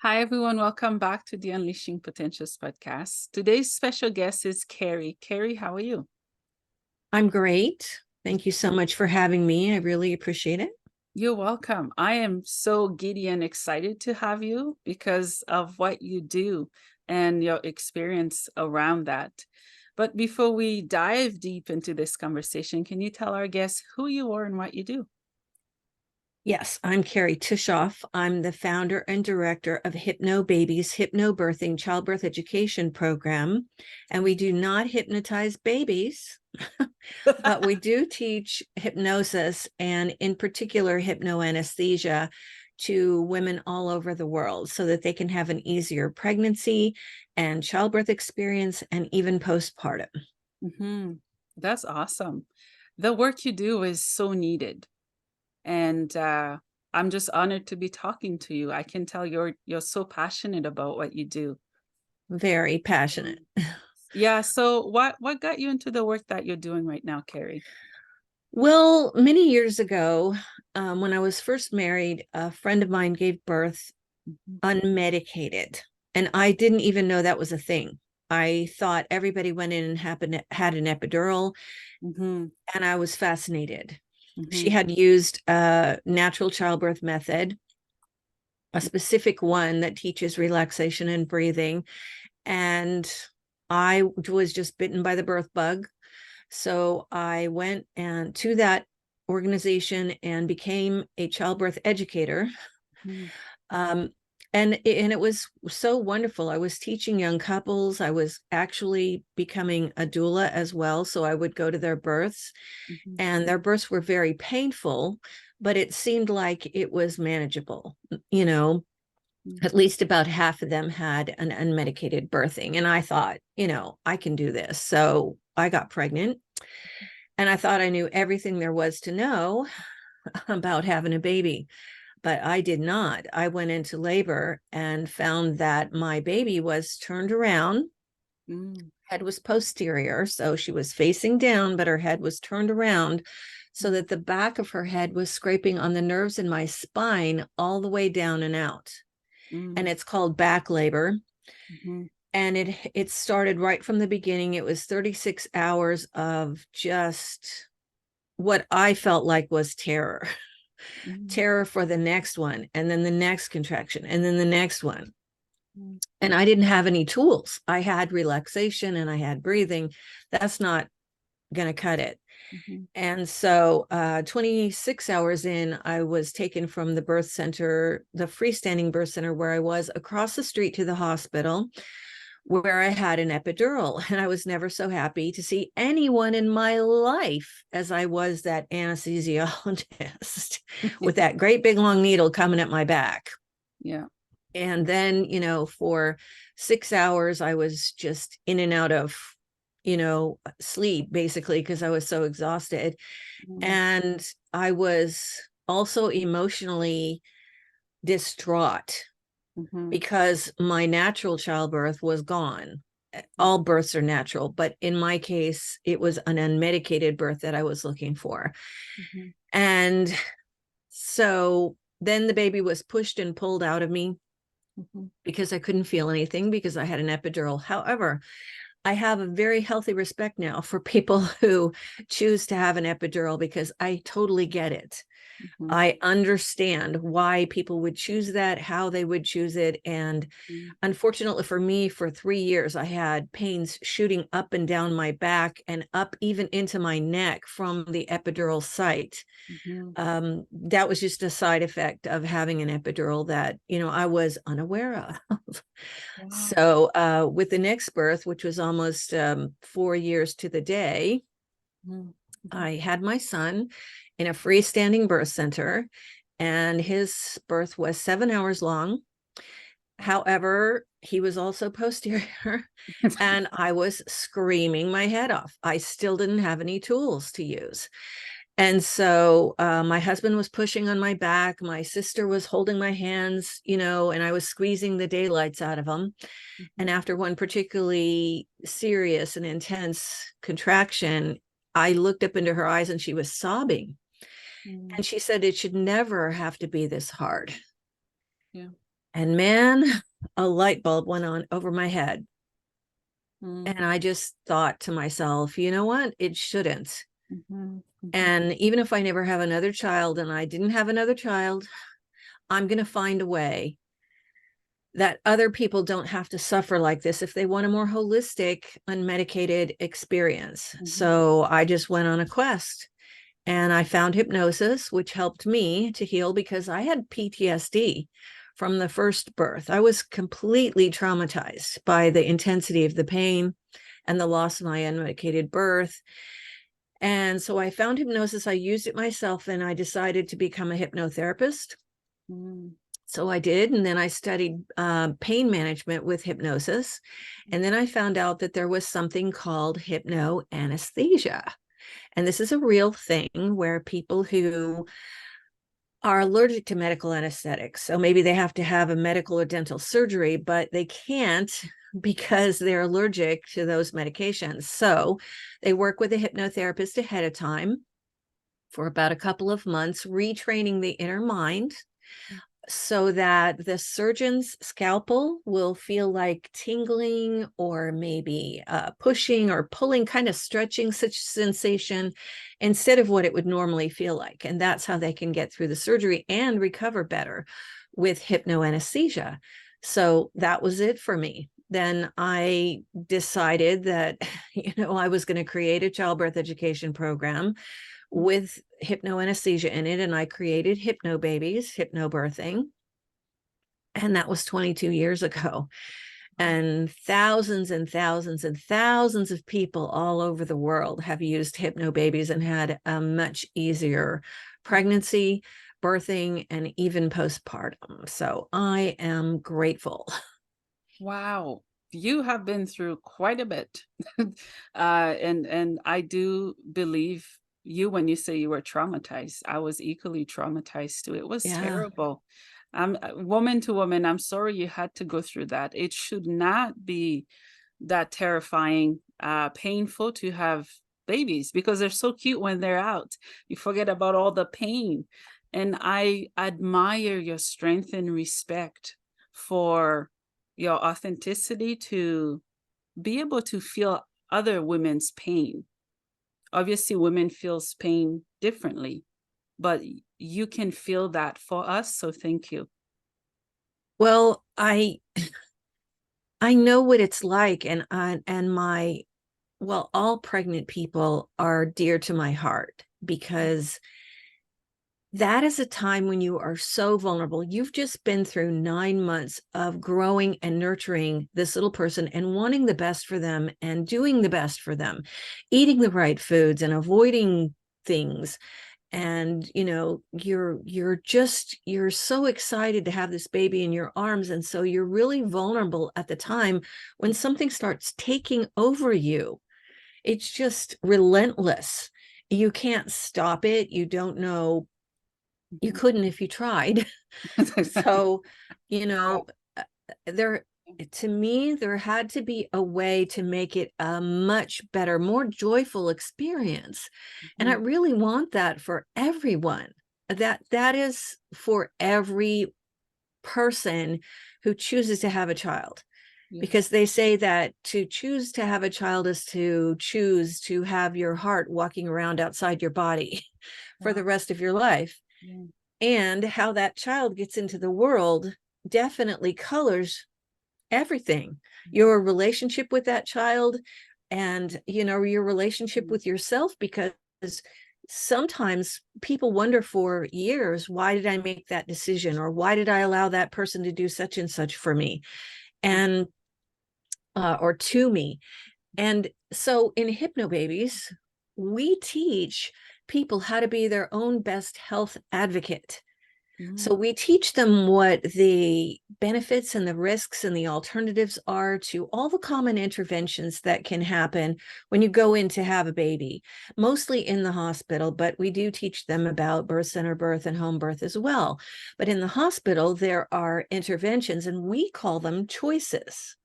Hi, everyone. Welcome back to the Unleashing Potentials podcast. Today's special guest is Kerry. Kerry, how are you? I'm great. Thank you so much for having me. I really appreciate it. You're welcome. I am so giddy and excited to have you because of what you do and your experience around that. But before we dive deep into this conversation, can you tell our guests who you are and what you do? Yes, I'm Kerry Tuschhoff. I'm the founder and director of Hypnobabies, Hypnobirthing Childbirth Education Program. And we do not hypnotize babies, but we do teach hypnosis and in particular hypnoanesthesia to women all over the world so that they can have an easier pregnancy and childbirth experience and even postpartum. Mhm. That's awesome. The work you do is so needed. And I'm just honored to be talking to you. I can tell you're so passionate about what you do. Very passionate. Yeah. So what got you into the work that you're doing right now, Kerry? Well, many years ago, when I was first married, a friend of mine gave birth Mhm. unmedicated, and I didn't even know that was a thing. I thought everybody went in and had an epidural, Mhm. and I was fascinated. She Mhm. had used a natural childbirth method, a specific one that teaches relaxation and breathing, and I was just bitten by the birth bug. So I went and to that organization and became a childbirth educator. Mhm. Um, and it was so wonderful. I was teaching young couples. I was actually becoming a doula as well. So I would go to their births, Mhm. and their births were very painful, but it seemed like it was manageable. You know, Mhm. at least about half of them had an unmedicated birthing. And I thought, I can do this. So I got pregnant and I thought I knew everything there was to know about having a baby, but I did not. I went into labor and found that my baby was turned around. Mhm. Head was posterior, so she was facing down, but her head was turned around so that the back of her head was scraping on the nerves in my spine all the way down and out. And Mhm. it's called back labor. Mhm. And it started right from the beginning. It was 36 hours of just what I felt like was terror. Mhm. Terror for the next one, and then the next contraction, and then the next one. Mhm. And I didn't have any tools. I had relaxation and I had breathing. That's not going to cut it. Mhm. And so 26 hours in, I was taken from the birth center, the freestanding birth center where I was, across the street to the hospital where I had an epidural. And I was never so happy to see anyone in my life as I was that anesthesiologist with that great big long needle coming at my back. Yeah. And then, for 6 hours, I was just in and out of, sleep basically, because I was so exhausted. Mhm. And I was also emotionally distraught Mhm. because my natural childbirth was gone. All births are natural, but in my case, it was an unmedicated birth that I was looking for. Mhm. And so then the baby was pushed and pulled out of me Mhm. because I couldn't feel anything because I had an epidural. However, I have a very healthy respect now for people who choose to have an epidural because I totally get it. Mhm. I understand why people would choose that, how they would choose it. And Mhm. unfortunately for me, for 3 years, I had pains shooting up and down my back and up even into my neck from the epidural site. Mhm. That was just a side effect of having an epidural that, I was unaware of. Wow. So with the next birth, which was almost 4 years to the day, Mhm. I had my son in a freestanding birth center, and his birth was 7 hours long. However, he was also posterior, and I was screaming my head off. I still didn't have any tools to use. And so my husband was pushing on my back. My sister was holding my hands, and I was squeezing the daylights out of them. And Mhm. after one particularly serious and intense contraction, I looked up into her eyes and she was sobbing. Mhm. And she said, "It should never have to be this hard." Yeah. And man, a light bulb went on over my head. Mm, And I just thought to myself, you know what? It shouldn't. mhm, mhm, And even if I never have another child, and I didn't have another child, I'm going to find a way that other people don't have to suffer like this if they want a more holistic, unmedicated experience. mhm, So I just went on a quest and I found hypnosis, which helped me to heal because I had PTSD from the first birth. I was completely traumatized by the intensity of the pain and the loss of my unmedicated birth. And so I found hypnosis. I used it myself and I decided to become a hypnotherapist. mm, So I did. And then I studied pain management with hypnosis. And then I found out that there was something called hypnoanesthesia. And this is a real thing where people who are allergic to medical anesthetics, so maybe they have to have a medical or dental surgery, but they can't because they're allergic to those medications. So they work with a hypnotherapist ahead of time for about a couple of months, retraining the inner mind so that the surgeon's scalpel will feel like tingling or maybe pushing or pulling, kind of stretching such sensation instead of what it would normally feel like. And that's how they can get through the surgery and recover better with hypnoanesthesia. So that was it for me. Then I decided that, I was going to create a childbirth education program mm. with hypnoanesthesia in it. And I created Hypnobabies, Hypnobirthing. And that was 22 years ago. And thousands and thousands and thousands of people all over the world have used Hypnobabies and had a much easier pregnancy, birthing, and even postpartum. So I am grateful. Wow, you have been through quite a bit. And I do believe you when you say you were traumatized. I was equally traumatized too. It was Yeah. terrible. Woman to woman, I'm sorry you had to go through that. It should not be that terrifying, painful to have babies because they're so cute when they're out. You forget about all the pain. And I admire your strength and respect for your authenticity to be able to feel other women's pain. Obviously, women feels pain differently, but you can feel that for us. So thank you. Well, I know what it's like, and my well, all pregnant people are dear to my heart because that is a time when you are so vulnerable. You've just been through 9 months of growing and nurturing this little person and wanting the best for them and doing the best for them, eating the right foods and avoiding things. And you're so excited to have this baby in your arms, and so you're really vulnerable at the time when something starts taking over you. It's just relentless. You can't stop it. You don't know. You couldn't if you tried. So, you know, uh, there, to me, there had to be a way to make it a much better, more joyful experience. And I Mhm. really want that for everyone. That is for every person who chooses to have a child, because Yes. they say that to choose to have a child is to choose to have your heart walking around outside your body for the Wow. rest of your life. Yeah. And how that child gets into the world definitely colors everything, Mhm. your relationship with that child, and your relationship Mhm. with yourself, because sometimes people wonder for years, why did I make that decision, or why did I allow that person to do such and such for me, and or to me. And so in Hypnobabies, we teach people how to be their own best health advocate. Mhm. So we teach them what the benefits and the risks and the alternatives are to all the common interventions that can happen when you go in to have a baby, mostly in the hospital, but we do teach them about birth center birth and home birth as well. But in the hospital, there are interventions, and we call them choices,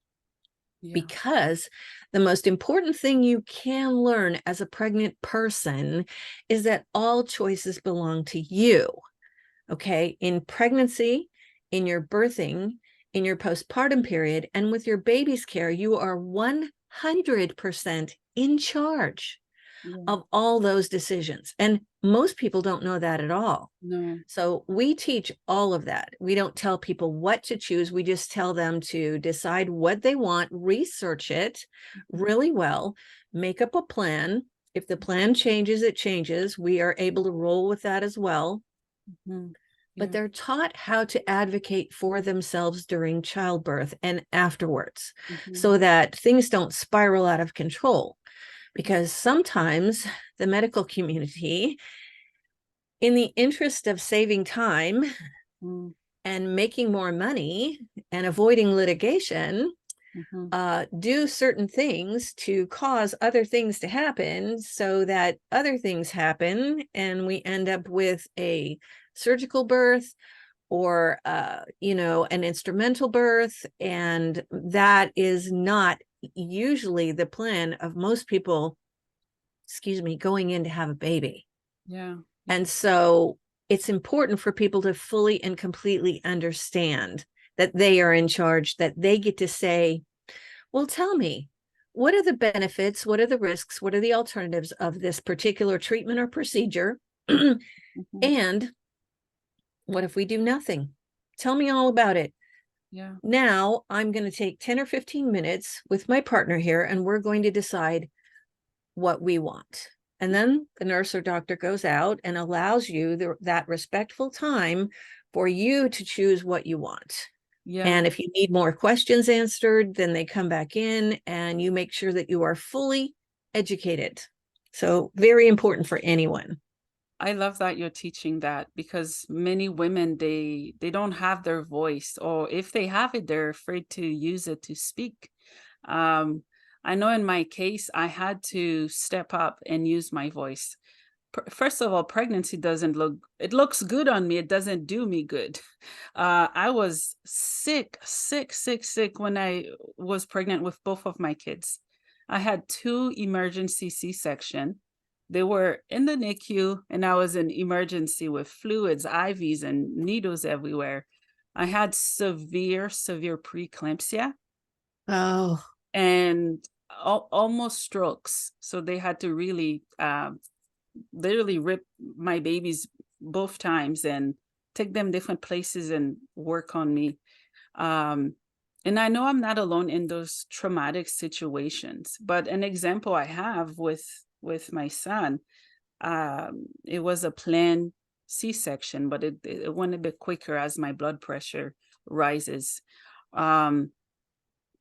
Yeah. because the most important thing you can learn as a pregnant person is that all choices belong to you. Okay. In pregnancy, in your birthing, in your postpartum period, and with your baby's care, you are 100% in charge Yeah. of all those decisions. And most people don't know that at all. No. So we teach all of that. We don't tell people what to choose. We just tell them to decide what they want, research it really well, make up a plan. If the plan changes, it changes. We are able to roll with that as well. Mhm. But Yeah. they're taught how to advocate for themselves during childbirth and afterwards Mhm. so that things don't spiral out of control. Because sometimes the medical community, in the interest of saving time Mm. and making more money and avoiding litigation, Mhm. do certain things to cause other things to happen so that other things happen and we end up with a surgical birth or an instrumental birth, and that is not usually the plan of most people, going in to have a baby. Yeah. Yeah. And so it's important for people to fully and completely understand that they are in charge, that they get to say, well, tell me, what are the benefits? What are the risks? What are the alternatives of this particular treatment or procedure? Mhm. And what if we do nothing? Tell me all about it. Yeah. Now I'm going to take 10 or 15 minutes with my partner here, and we're going to decide what we want. And then the nurse or doctor goes out and allows you that respectful time for you to choose what you want. Yeah. And if you need more questions answered, then they come back in and you make sure that you are fully educated. So very important for anyone. I love that you're teaching that because many women they don't have their voice, or if they have it, they're afraid to use it to speak. Um, I know in my case, I had to step up and use my voice. First of all, pregnancy doesn't look, it looks good on me. It doesn't do me good. I was sick, sick, sick, sick when I was pregnant with both of my kids. I had two emergency C-section. They were in the NICU, and I was in emergency with fluids, IVs, and needles everywhere. I had severe, severe preeclampsia Oh, and almost strokes. So they had to really literally rip my babies both times and take them different places and work on me. Um, and I know I'm not alone in those traumatic situations, but an example I have with my son, it was a planned C-section, but it went a bit quicker as my blood pressure rises. Um,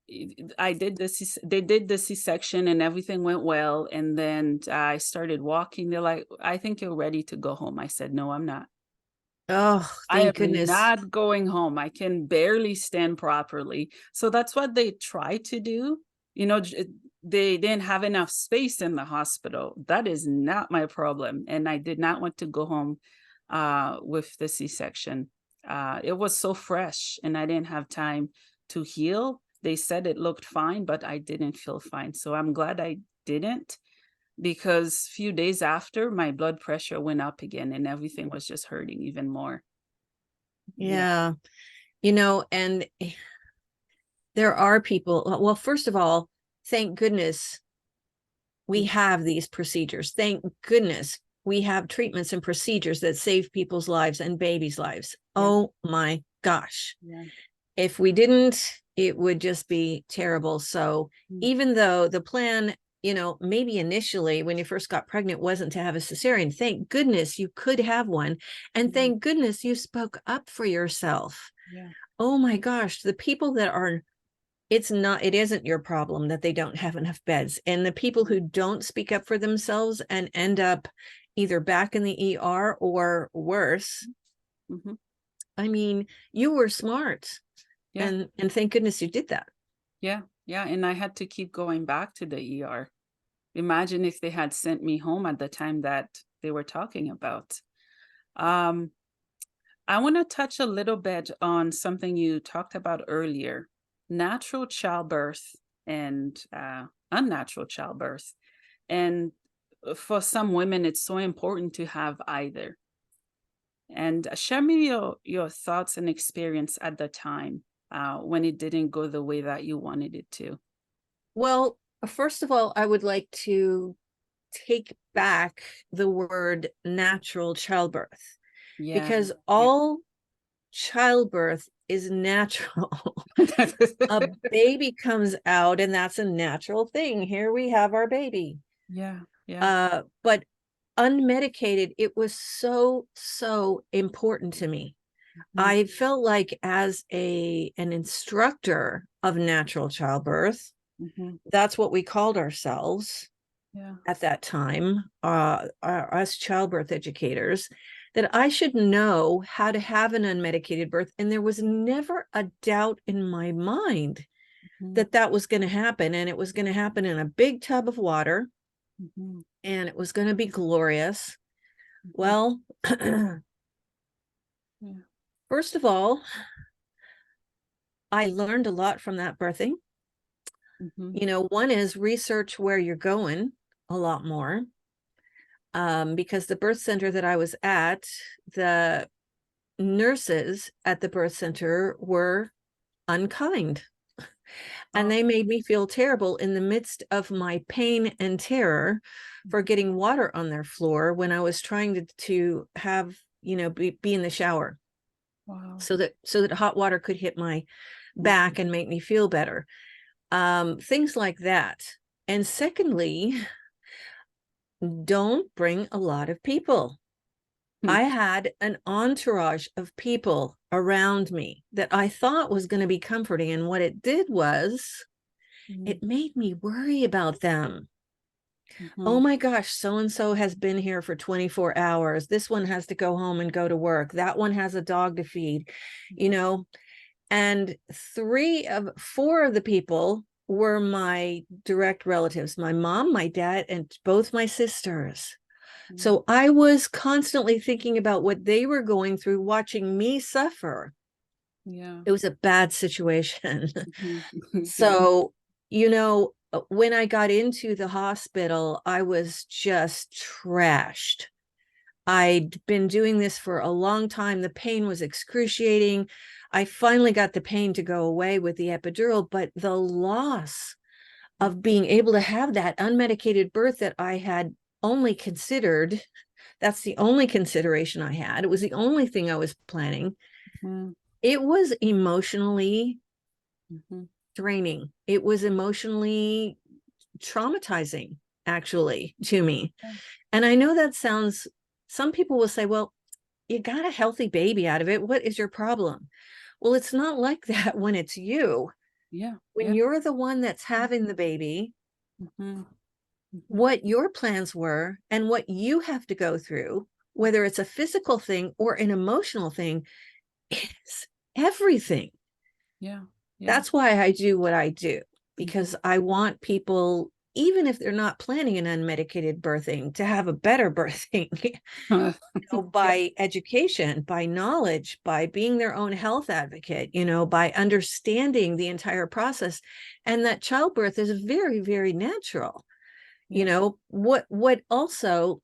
they did the C-section and everything went well. And then I started walking. They're like, I think you're ready to go home. I said, no, I'm not. oh, I thank am goodness. not going home. I can barely stand properly. So that's what they try to do. You know, they didn't have enough space in the hospital. That is not my problem. And I did not want to go home with the C-section. It was so fresh and I didn't have time to heal. They said it looked fine, but I didn't feel fine. So I'm glad I didn't, because few days after my blood pressure went up again and everything was just hurting even more. Yeah. Yeah. And there are people, well, first of all, thank goodness we have these procedures. Thank goodness we have treatments and procedures that save people's lives and babies' lives. Yeah. Oh my gosh. Yeah. If we didn't, it would just be terrible. So Mm. even though the plan, maybe initially when you first got pregnant wasn't to have a cesarean, thank goodness you could have one. And Yeah. thank goodness you spoke up for yourself. Yeah. Oh my gosh, the people that are, it isn't your problem that they don't have enough beds. And the people who don't speak up for themselves and end up either back in the ER or worse, Mhm. I mean, you were smart. Yeah. And thank goodness you did that. Yeah. Yeah. And I had to keep going back to the ER. Imagine if they had sent me home at the time that they were talking about. Um, I want to touch a little bit on something you talked about earlier, natural childbirth and unnatural childbirth. And for some women, it's so important to have either. And share me your thoughts and experience at the time when it didn't go the way that you wanted it to. Well, first of all, I would like to take back the word natural childbirth, Yeah. because Yeah. all childbirth is natural. A baby comes out and that's a natural thing. Here we have our baby. Yeah. Yeah. But unmedicated, it was so important to me. Mhm. I felt like as an instructor of natural childbirth, Mhm. that's what we called ourselves Yeah. at that time, us childbirth educators, that I should know how to have an unmedicated birth. And there was never a doubt in my mind Mhm. that that was going to happen. And it was going to happen in a big tub of water, Mhm. and it was going to be glorious. Mhm. Well, Yeah. first of all, I learned a lot from that birthing. Mhm. You know, one is research where you're going a lot more, because the birth center that I was at, the nurses at the birth center were unkind, and Oh. they made me feel terrible in the midst of my pain and terror for getting water on their floor when I was trying to have, be in the shower, Wow. so that hot water could hit my Mhm. back and make me feel better. Things like that. And secondly, don't bring a lot of people. Hmm. I had an entourage of people around me that I thought was going to be comforting. And what it did was Mhm. it made me worry about them. Oh Mhm. my gosh, so and so has been here for 24 hours. This one has to go home and go to work. That one has a dog to feed, you know. And four of the people were my direct relatives, my mom, my dad, and both my sisters. Mhm. So I was constantly thinking about what they were going through, watching me suffer. Yeah. It was a bad situation. Mhm. Yeah. So, when I got into the hospital, I was just trashed. I'd been doing this for a long time. The pain was excruciating. I finally got the pain to go away with the epidural, but the loss of being able to have that unmedicated birth that I had only considered, that's the only consideration I had. It was the only thing I was planning. Mhm. It was emotionally Mhm. draining. It was emotionally traumatizing, actually, to me. Yeah. And I know that sounds, some people will say, well, you got a healthy baby out of it. What is your problem? Well, it's not like that when it's you. Yeah. When Yeah. you're the one that's having the baby, Mhm. Mhm. what your plans were and what you have to go through, whether it's a physical thing or an emotional thing, is everything. Yeah. Yeah. That's why I do what I do, Mhm. because I want people, even if they're not planning an unmedicated birthing, to have a better birthing. Yeah. By education, by knowledge, by being their own health advocate, by understanding the entire process, and that childbirth is very, very natural. Yeah. What also,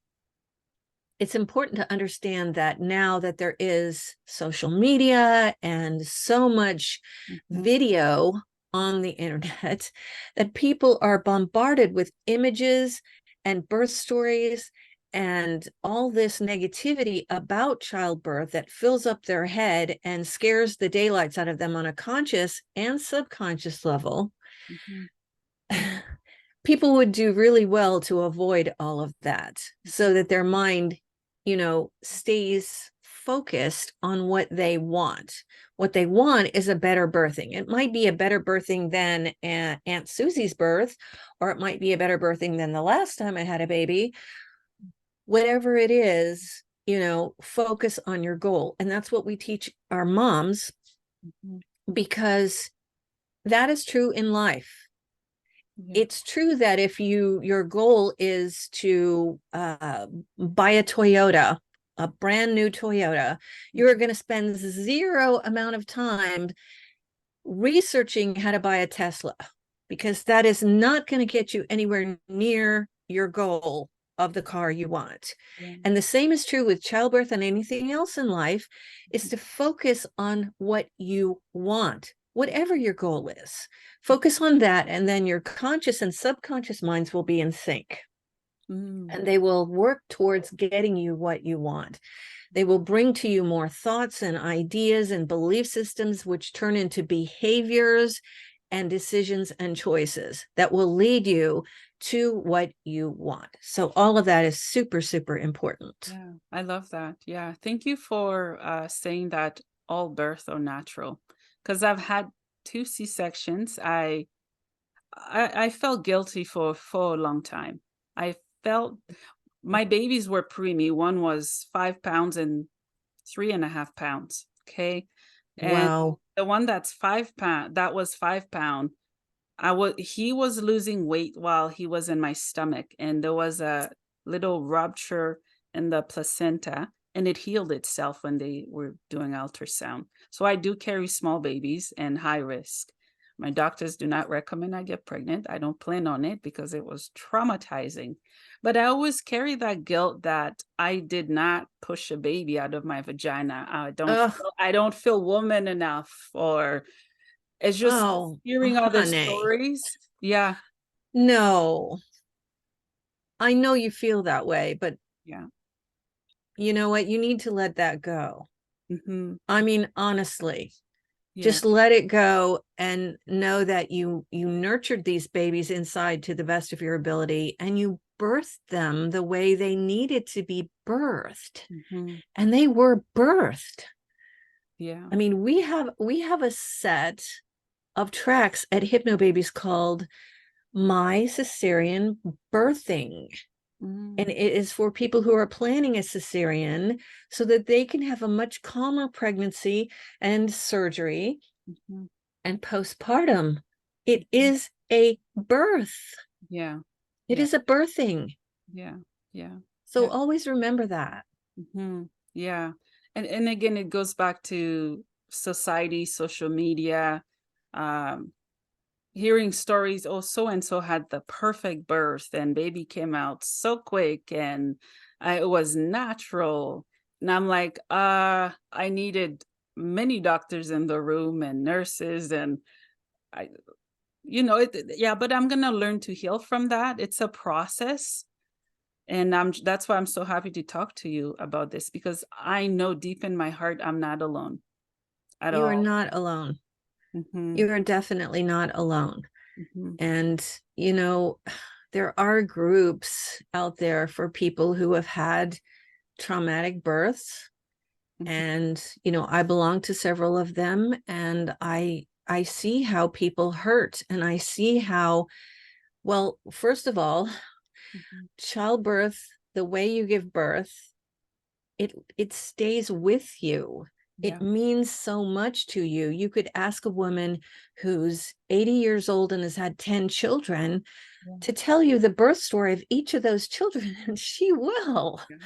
it's important to understand that now that there is social media and so much Mhm. video on the internet, that people are bombarded with images and birth stories and all this negativity about childbirth that fills up their head and scares the daylights out of them on a conscious and subconscious level. Mhm. People would do really well to avoid all of that, Mhm. so that their mind, stays focused on what they want. What they want is a better birthing. It might be a better birthing than Aunt Susie's birth, or it might be a better birthing than the last time I had a baby. Whatever it is, focus on your goal. And that's what we teach our moms, Mhm. because that is true in life. Yeah. It's true that if your goal is to buy a Toyota, a brand new Toyota, you're going to spend zero amount of time researching how to buy a Tesla, because that is not going to get you anywhere near your goal of the car you want. Yeah. And the same is true with childbirth and anything else in life, is to focus on what you want, whatever your goal is. Focus on that, and then your conscious and subconscious minds will be in sync. Mm. And they will work towards getting you what you want. They will bring to you more thoughts and ideas and belief systems, which turn into behaviors and decisions and choices that will lead you to what you want. So all of that is super, super important. Yeah, I love that. Yeah, thank you for saying that all births are natural, because I've had two C-sections. I felt guilty for a long time. I felt my babies were preemie. One was 5 pounds and 3.5 pounds. Okay. And Wow. the one that's 5 pound, that was 5 pound. He was losing weight while he was in my stomach, and there was a little rupture in the placenta, and it healed itself when they were doing ultrasound. So I do carry small babies and high risk. My doctors do not recommend I get pregnant. I don't plan on it because it was traumatizing. But I always carry that guilt that I did not push a baby out of my vagina. Oh, I don't feel woman enough, or it's just oh, hearing other honey. stories. Yeah, No, I know you feel that way, but yeah. you know what? You need to let that go. Mhm. I mean, honestly, Yeah. just let it go and know that you nurtured these babies inside to the best of your ability, and you birthed them the way they needed to be birthed, Mhm. and they were birthed. Yeah. I mean, we have a set of tracks at Hypnobabies called My Cesarean Birthing. And Mm. it is for people who are planning a cesarean so that they can have a much calmer pregnancy and surgery Mhm. and postpartum. It Mhm. is a birth. Yeah. It Yeah. is a birthing. Yeah. Yeah. So Yeah. always remember that. Mhm. Yeah. And again, it goes back to society, social media, um, hearing stories. Oh, so and so had the perfect birth, and baby came out so quick, and it was natural. And I'm like, I needed many doctors in the room and nurses, and I, yeah. But I'm gonna learn to heal from that. It's a process, and that's why I'm so happy to talk to you about this, because I know deep in my heart I'm not alone at You are all. not alone. Hmm. You are definitely not alone. Hmm. And, you know, there are groups out there for people who have had traumatic births. Hmm. And, I belong to several of them, and I see how people hurt, and I see how, well, first of all, Hmm. childbirth, the way you give birth, it stays with you. It Yeah. means so much to you. You could ask a woman who's 80 years old and has had 10 children Yeah. to tell you the birth story of each of those children, and she will, Yeah.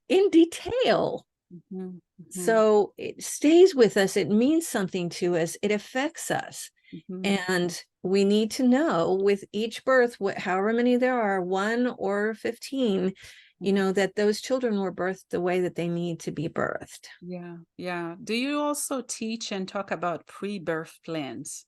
in detail. Mhm, mhm, So it stays with us. It means something to us. It affects us. mhm, And we need to know with each birth, however many there are, 1 or 15, mhm. that those children were birthed the way that they need to be birthed. Yeah, yeah. Do you also teach and talk about pre-birth plans?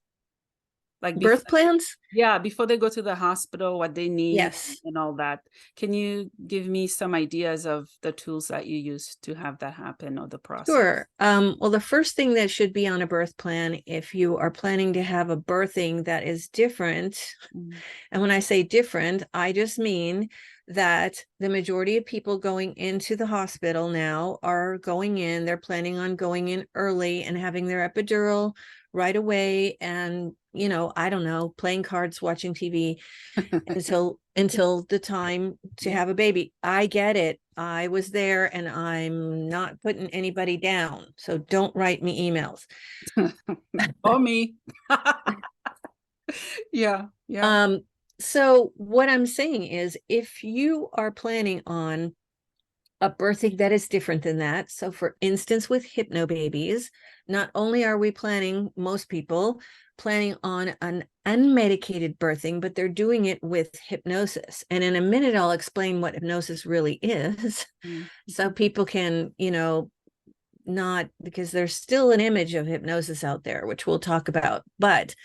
Like before, Birth plans? yeah, before they go to the hospital, what they need Yes. and all that. Can you give me some ideas of the tools that you use to have that happen, or the process? Sure. Well, the first thing that should be on a birth plan, if you are planning to have a birthing that is different, Mm. and when I say different, I just mean that the majority of people going into the hospital now are going in, they're planning on going in early and having their epidural right away, and, I don't know, playing cards, watching TV until the time to Yeah. have a baby. I get it. I was there, and I'm not putting anybody down. So don't write me emails. Or me. Yeah, yeah. So what I'm saying is, if you are planning on a birthing that is different than that. So for instance, with Hypnobabies, not only are we planning, most people planning on an unmedicated birthing, but they're doing it with hypnosis. And in a minute, I'll explain what hypnosis really is. So people can, not, because there's still an image of hypnosis out there, which we'll talk about. But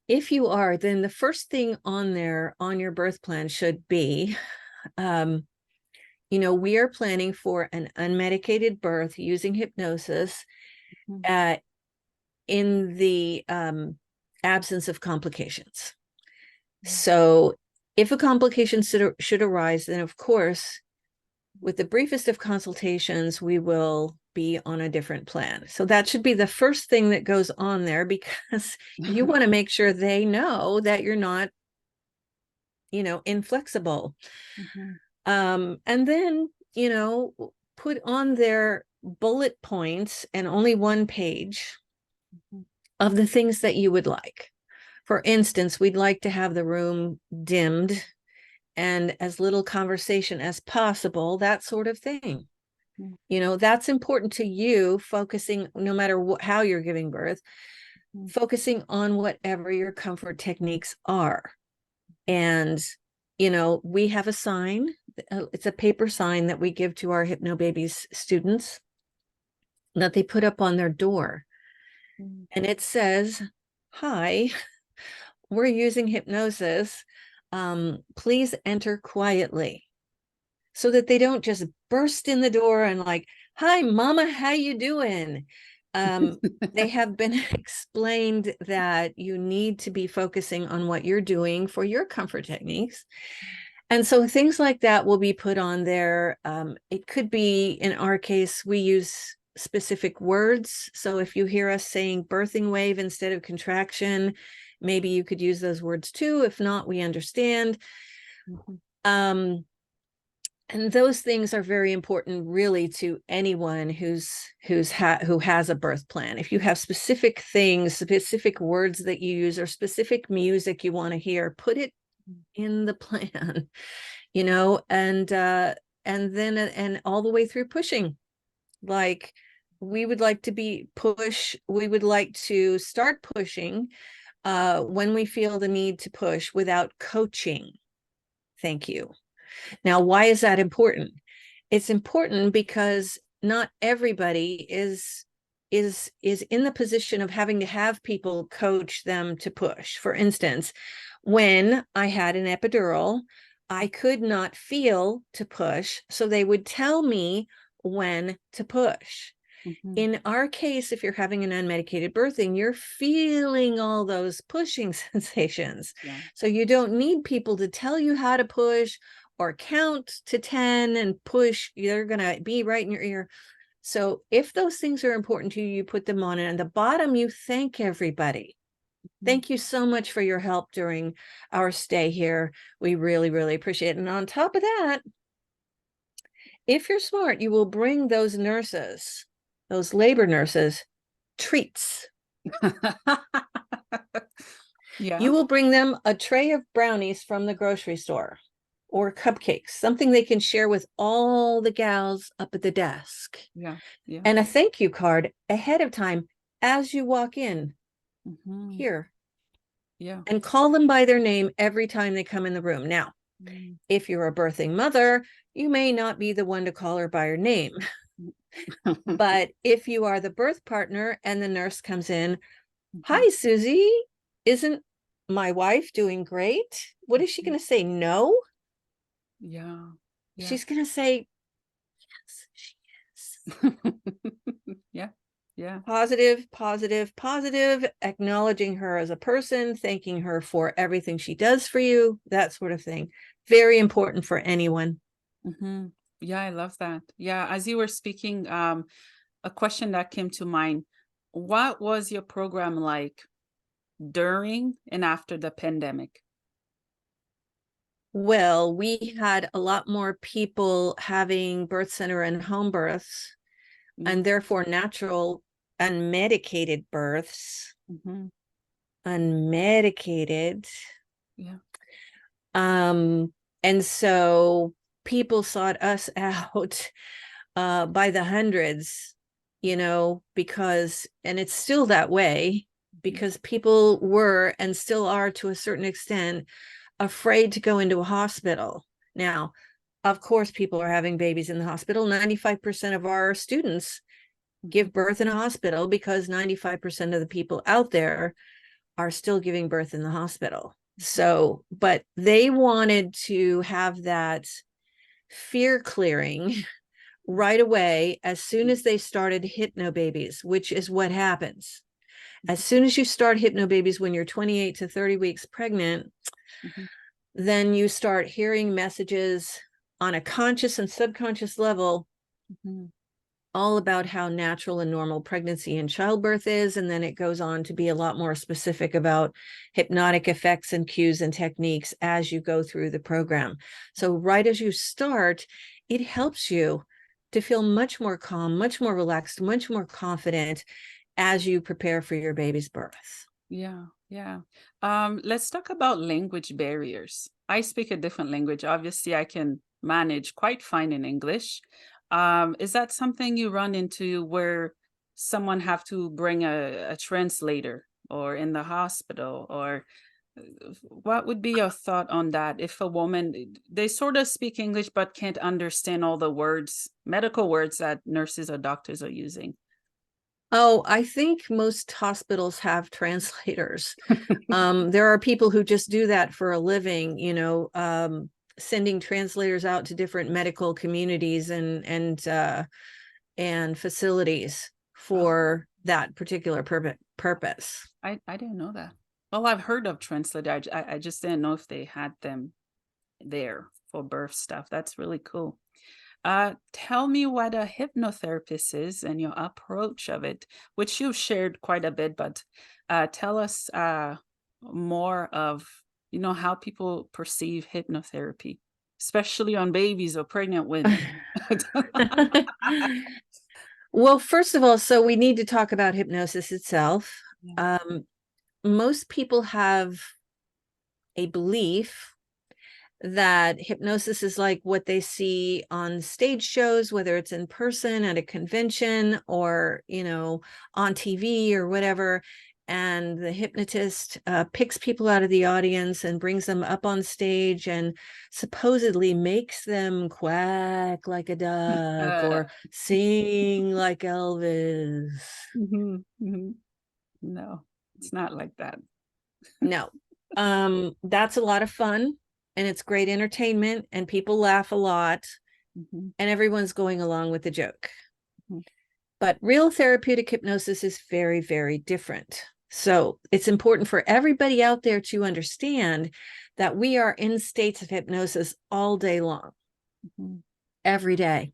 if you are, then the first thing on there on your birth plan should be, we are planning for an unmedicated birth using hypnosis in the absence of complications. So if a complication should arise, then of course, with the briefest of consultations, we will be on a different plan. So that should be the first thing that goes on there, because you want to make sure they know that you're not, inflexible. And then, put on their bullet points and only one page of the things that you would like. For instance, we'd like to have the room dimmed and as little conversation as possible, that sort of thing. That's important to you, focusing, no matter how you're giving birth, focusing on whatever your comfort techniques are. And, we have a sign. It's a paper sign that we give to our Hypnobabies students that they put up on their door. And it says, "Hi, we're using hypnosis. Please enter quietly," so that they don't just burst in the door and like, "Hi, mama, how you doing?" They have been explained that you need to be focusing on what you're doing for your comfort techniques. And so things like that will be put on there. It could be, in our case, we use specific words. So if you hear us saying birthing wave instead of contraction, maybe you could use those words too. If not, we understand. And those things are very important, really, to anyone who has a birth plan. If you have specific things, specific words that you use, or specific music you want to hear, put it in the plan, and then and all the way through pushing. Like, we would like to start pushing when we feel the need to push without coaching. Thank you. Now, why is that important? It's important because not everybody is in the position of having to have people coach them to push. For instance, when I had an epidural, I could not feel to push, so they would tell me when to push. In our case, if you're having an unmedicated birthing, you're feeling all those pushing sensations. So you don't need people to tell you how to push or count to 10 and push. They're going to be right in your ear. So if those things are important to you, you put them on. And at the bottom, you thank everybody. Thank you so much for your help during our stay here. We really, really appreciate it. And on top of that, if you're smart, you will bring those nurses, those labor nurses, treats. You will bring them a tray of brownies from the grocery store, or cupcakes, something they can share with all the gals up at the desk. And a thank you card ahead of time as you walk in here. And call them by their name every time they come in the room. Now, if you're a birthing mother, you may not be the one to call her by her name. But if you are the birth partner and the nurse comes in, "Hi, Susie, isn't my wife doing great?" What is she going to say? No? She's going to say, "Yes, she is." Positive, positive, positive, acknowledging her as a person, thanking her for everything she does for you, that sort of thing. Very important for anyone. I love that. As you were speaking, a question that came to mind: what was your program like during and after the pandemic? Well, we had a lot more people having birth center and home births, and therefore natural unmedicated births. Unmedicated. And so people sought us out by the hundreds, because, and it's still that way, because people were and still are to a certain extent afraid to go into a hospital. Now, of course, people are having babies in the hospital. 95% of our students give birth in a hospital because 95% of the people out there are still giving birth in the hospital. So, but they wanted to have that fear clearing right away as soon as they started Hypnobabies, which is what happens. As soon as you start Hypnobabies when you're 28 to 30 weeks pregnant, then you start hearing messages on a conscious and subconscious level all about how natural and normal pregnancy and childbirth is. And then it goes on to be a lot more specific about hypnotic effects and cues and techniques as you go through the program. So right as you start, it helps you to feel much more calm, much more relaxed, much more confident as you prepare for your baby's birth. Yeah, yeah. Let's talk about language barriers. I speak a different language. Obviously, I can manage quite fine in English. Is that something you run into where someone have to bring a translator or in the hospital, or what would be your thought on that? If a woman, they sort of speak English but can't understand all the words, medical words that nurses or doctors are using. Oh, I think most hospitals have translators. There are people who just do that for a living, sending translators out to different medical communities and facilities Oh, for that particular purpose. I didn't know that. Well, I've heard of translator. I just didn't know if they had them there for birth stuff. That's really cool. Tell me what a hypnotherapist is and your approach of it, which you've shared quite a bit, but tell us more of, how people perceive hypnotherapy, especially on babies or pregnant women. Well, first of all, so we need to talk about hypnosis itself. Yeah. Most people have a belief that hypnosis is like what they see on stage shows, whether it's in person at a convention or, on TV or whatever. And the hypnotist picks people out of the audience and brings them up on stage and supposedly makes them quack like a duck Uh, or sing like Elvis. mhm, mhm. No, it's not like that. No, that's a lot of fun and it's great entertainment and people laugh a lot Mhm, and everyone's going along with the joke. mhm, But real therapeutic hypnosis is very, very different. So it's important for everybody out there to understand that we are in states of hypnosis all day long, mhm, every day.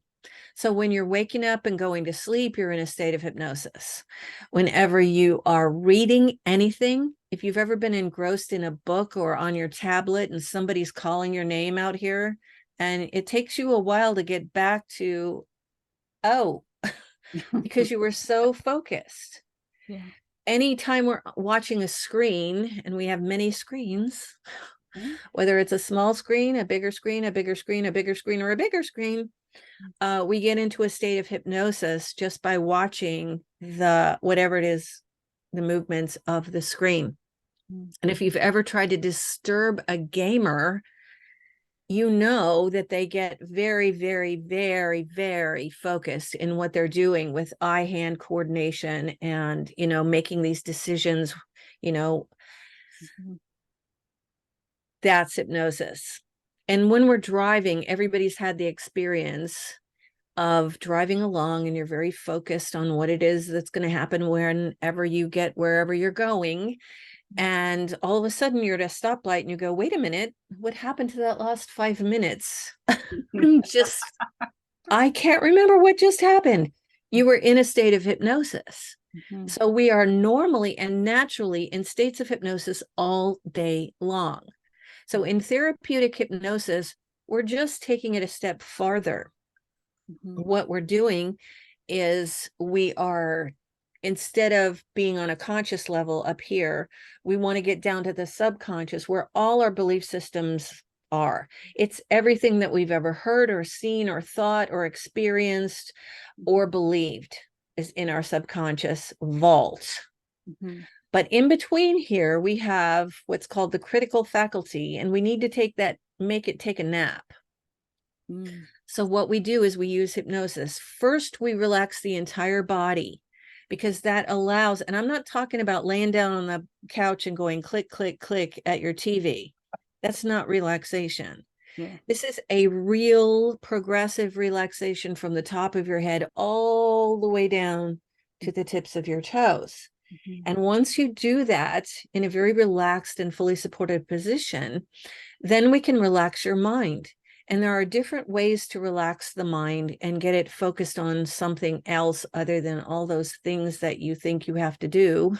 So when you're waking up and going to sleep, you're in a state of hypnosis. Whenever you are reading anything, if you've ever been engrossed in a book or on your tablet and somebody's calling your name out here, and it takes you a while to get back to, oh, because you were so focused. Yeah. Anytime we're watching a screen, and we have many screens, Mhm, whether it's a small screen, a bigger screen, a bigger screen, a bigger screen, or a bigger screen, we get into a state of hypnosis just by watching the whatever it is, the movements of the screen. mhm, And if you've ever tried to disturb a gamer, you know that they get very, very, very, very focused in what they're doing with eye-hand coordination and, making these decisions, you know, mhm, that's hypnosis. And when we're driving, everybody's had the experience of driving along and you're very focused on what it is that's going to happen whenever you get wherever you're going. And all of a sudden you're at a stoplight and you go, wait a minute, what happened to that last 5 minutes? Just, I can't remember what just happened. You were in a state of hypnosis. mhm, So we are normally and naturally in states of hypnosis all day long. So in therapeutic hypnosis, we're just taking it a step farther. mhm, What we're doing is we are, instead of being on a conscious level up here, we want to get down to the subconscious where all our belief systems are. It's everything that we've ever heard or seen or thought or experienced or believed is in our subconscious vault. Mm-hmm. But in between here, we have what's called the critical faculty, and we need to make it take a nap. Mm-hmm. So what we do is we use hypnosis. First, we relax the entire body because that allows, and I'm not talking about laying down on the couch and going click, click, click at your TV. That's not relaxation. Yeah. This is a real progressive relaxation from the top of your head all the way down to the tips of your toes. Mm-hmm. And once you do that in a very relaxed and fully supported position, then we can relax your mind. And there are different ways to relax the mind and get it focused on something else other than all those things that you think you have to do.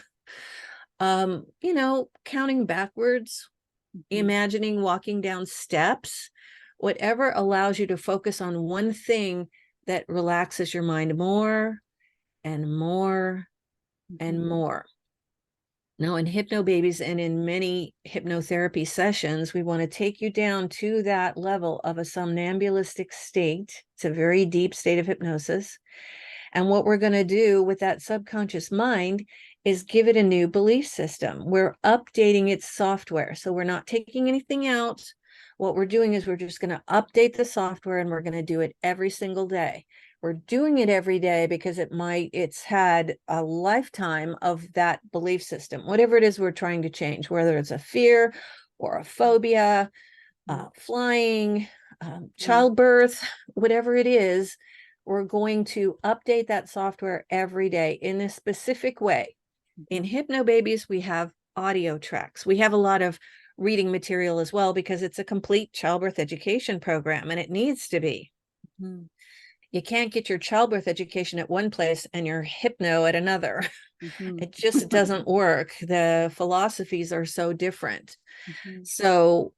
Counting backwards, Mm-hmm. imagining walking down steps, whatever allows you to focus on one thing that relaxes your mind more and more and Mm-hmm. more. Now, in Hypnobabies and in many hypnotherapy sessions, we want to take you down to that level of a somnambulistic state. It's a very deep state of hypnosis. And what we're going to do with that subconscious mind is give it a new belief system. We're updating its software. So we're not taking anything out. What we're doing is we're just going to update the software, and we're going to do it every single day. We're doing it every day because it's had a lifetime of that belief system, whatever it is we're trying to change, whether it's a fear or a phobia, flying, childbirth, whatever it is. We're going to update that software every day in a specific way. In Hypnobabies, we have audio tracks. We have a lot of reading material as well because it's a complete childbirth education program, and it needs to be. Mm-hmm. You can't get your childbirth education at one place and your hypno at another. Mm-hmm. It just doesn't work. The philosophies are so different. Mm-hmm. So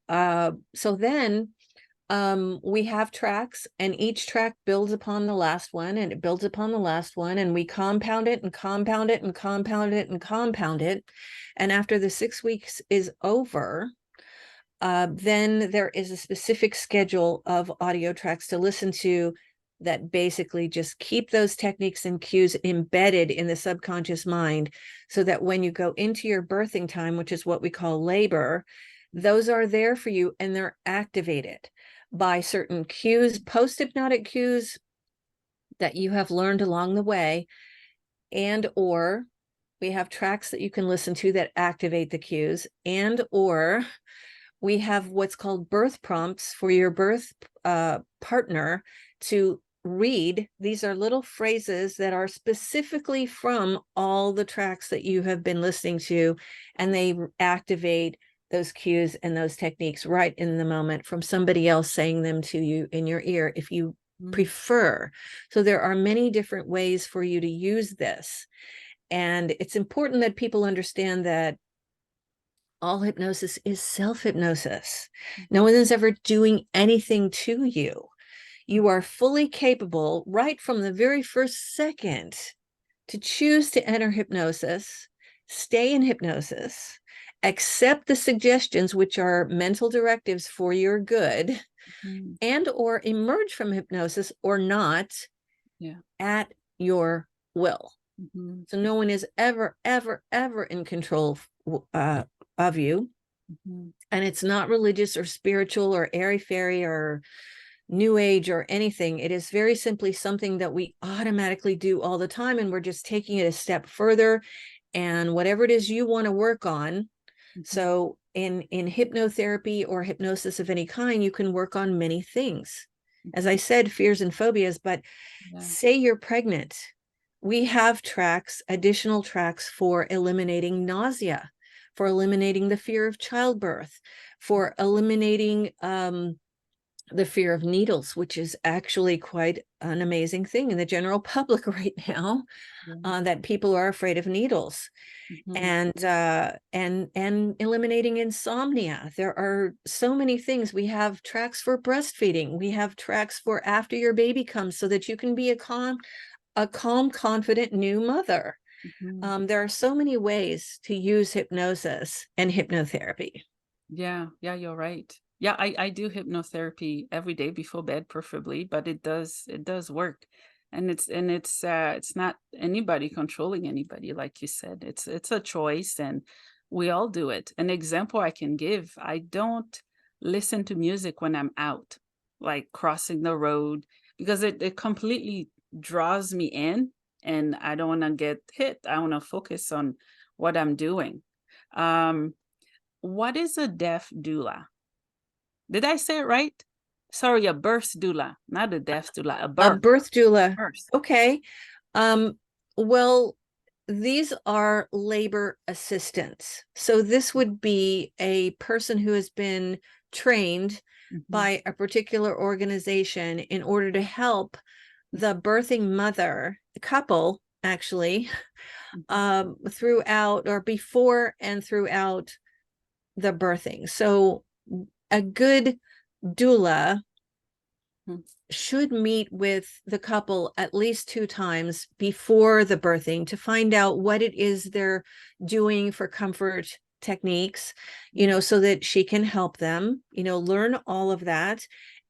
then we have tracks, and each track builds upon the last one, and it builds upon the last one, and we compound it and compound it and compound it and compound it. And after the 6 weeks is over, then there is a specific schedule of audio tracks to listen to that basically just keep those techniques and cues embedded in the subconscious mind, so that when you go into your birthing time, which is what we call labor, those are there for you, and they're activated by certain cues, post-hypnotic cues that you have learned along the way, and or we have tracks that you can listen to that activate the cues, and or we have what's called birth prompts for your birth partner to read. These are little phrases that are specifically from all the tracks that you have been listening to, and they activate those cues and those techniques right in the moment from somebody else saying them to you in your ear if you prefer. So there are many different ways for you to use this. And it's important that people understand that all hypnosis is self-hypnosis. No one is ever doing anything to you. You are fully capable right from the very first second to choose to enter hypnosis, stay in hypnosis, accept the suggestions, which are mental directives for your good, and or emerge from hypnosis or not at your will. Mm-hmm. So no one is ever, ever, ever in control of you. Mm-hmm. And it's not religious or spiritual or airy-fairy or new age or anything. It is very simply something that we automatically do all the time, and we're just taking it a step further. And whatever it is you want to work on. So in hypnotherapy or hypnosis of any kind, you can work on many things. As I said, fears and phobias, but say you're pregnant. We have tracks, additional tracks for eliminating nausea, for eliminating the fear of childbirth, for eliminating the fear of needles, which is actually quite an amazing thing in the general public right now, that people are afraid of needles. And eliminating insomnia. There are so many things. We have tracks for breastfeeding. We have tracks for after your baby comes, so that you can be a calm, confident new mother. There are so many ways to use hypnosis and hypnotherapy. Yeah, you're right. Yeah, I do hypnotherapy every day before bed, preferably, but it does work. And it's not anybody controlling anybody, like you said. It's a choice and we all do it. An example I can give, I don't listen to music when I'm out, like crossing the road, because it completely draws me in and I don't want to get hit. I want to focus on what I'm doing. Um, what is a deaf doula? Did I say it right? Sorry, a birth doula, not a death doula, a A birth. birth doula. Birth. Okay. Um, well, these are labor assistants. So this would be a person who has been trained Mhm, by a particular organization in order to help the birthing mother, the couple actually, mhm, throughout or before and throughout the birthing. So a good doula mhm, should meet with the couple at least 2 times before the birthing to find out what it is they're doing for comfort techniques, mhm, so that she can help them, learn all of that